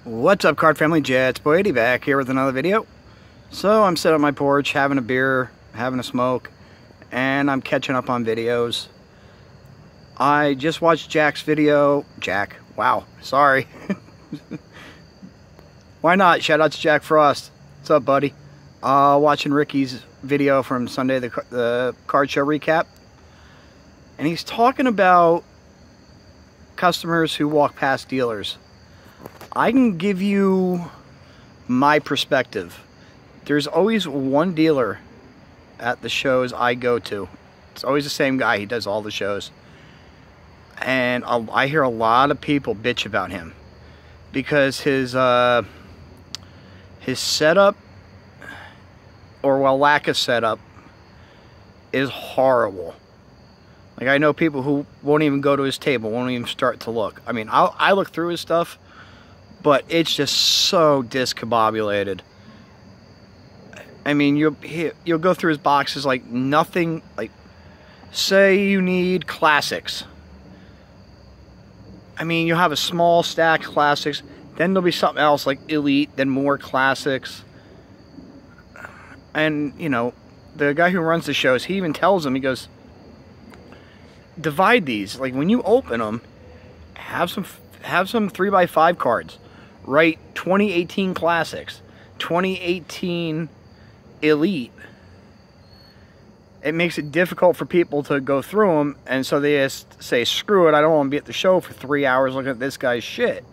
What's up, card family? Jets Boy 80 back here with another video. So I'm sitting on my porch having a beer, having a smoke, and I'm catching up on videos. I just watched Jack's video. Jack, wow, sorry. Why not? Shout out to Jack Frost. What's up, buddy? Watching Ricky's video from Sunday, the card show recap, and he's talking about customers who walk past dealers. I can give you my perspective. There's always one dealer at the shows I go to. It's always the same guy. He does all the shows. And I hear a lot of people bitch about him because his setup, or well, lack of setup, is horrible. Like, I know people who won't even go to his table, won't even start to look. I mean, I look through his stuff, but it's just so discombobulated. I mean, you'll go through his boxes like nothing. Like, say you need classics. I mean, you'll have a small stack of classics, then there'll be something else like elite, then more classics. And, you know, the guy who runs the shows, he even tells them, he goes, divide these. Like, when you open them, have some 3x5 cards. Write 2018 classics, 2018 elite. It makes it difficult for people to go through them, and so they just say, screw it, I don't want to be at the show for 3 hours looking at this guy's shit.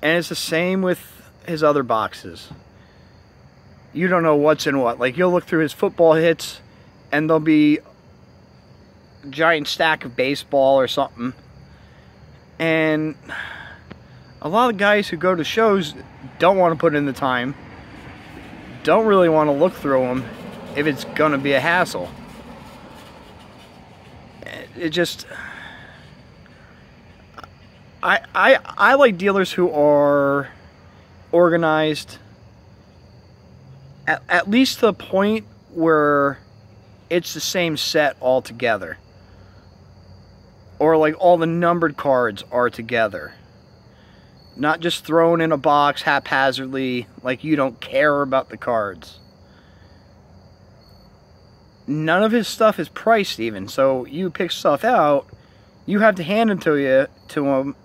And it's the same with his other boxes. You don't know what's in what. Like, you'll look through his football hits, and there'll be a giant stack of baseball or something. And a lot of guys who go to shows don't want to put in the time, don't really want to look through them if it's going to be a hassle. It just... I like dealers who are organized, at least to the point where it's the same set all together. Or like all the numbered cards are together. Not just thrown in a box haphazardly, like you don't care about the cards. None of his stuff is priced even, so you pick stuff out, you have to hand it to him,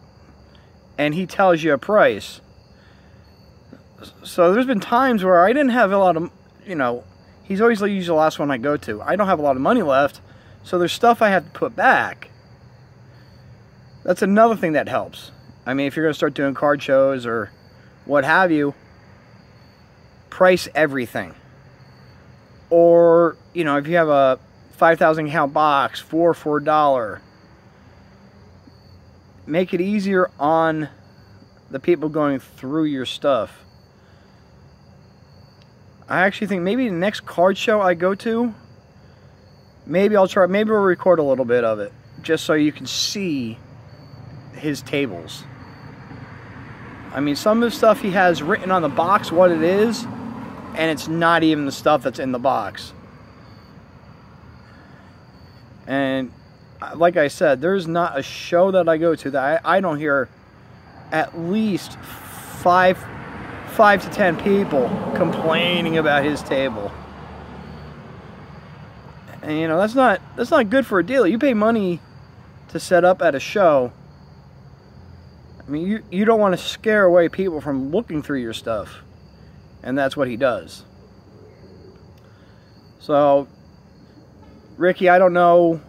and he tells you a price. So there's been times where I didn't have a lot of, you know, he's always usually the last one I go to. I don't have a lot of money left, so there's stuff I have to put back. That's another thing that helps. I mean, if you're going to start doing card shows or what have you, price everything. Or, you know, if you have a 5,000 count box for $4, make it easier on the people going through your stuff. I actually think maybe the next card show I go to, maybe we'll record a little bit of it, just so you can see his tables. I mean, some of the stuff he has written on the box what it is, and it's not even the stuff that's in the box. And like I said, there's not a show that I go to that I don't hear at least five to 10 people complaining about his table. And you know, that's not good for a dealer. You pay money to set up at a show. I mean, you don't want to scare away people from looking through your stuff. And that's what he does. So, Ricky, I don't know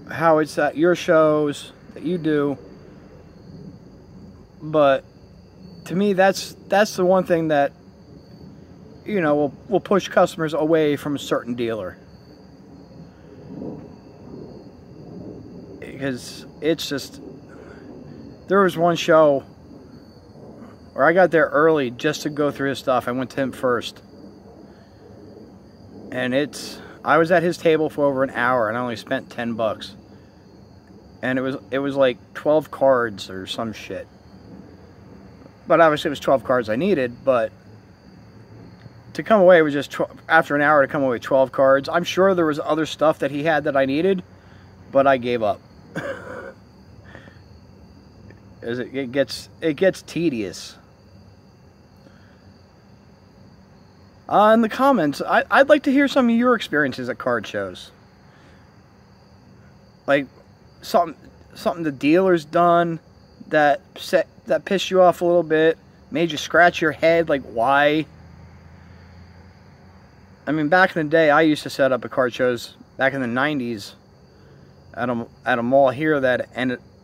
how it's at your shows that you do, but to me, that's the one thing that, you know, will push customers away from a certain dealer. Because it's just... There was one show where I got there early just to go through his stuff. I went to him first. And I was at his table for over an hour and I only spent $10. And it was like 12 cards or some shit. But obviously it was 12 cards I needed, but to come away with just after an hour to come away with 12 cards, I'm sure there was other stuff that he had that I needed, but I gave up. It gets tedious. In the comments, I'd like to hear some of your experiences at card shows. Like something the dealer's done that pissed you off a little bit, made you scratch your head. Like, why? I mean, back in the day, I used to set up at card shows back in the 90s at a mall here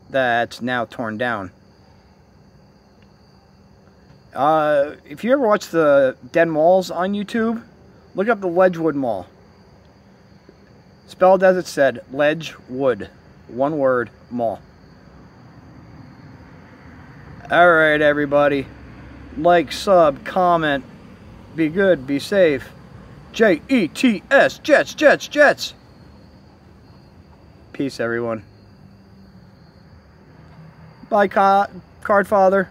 that's now torn down. If you ever watch the Dead Malls on YouTube, look up the Ledgewood Mall. Spelled as it said, Ledgewood. One word, mall. Alright, everybody. Like, sub, comment. Be good, be safe. J-E-T-S, Jets, Jets, Jets. Peace, everyone. Bye, Cardfather.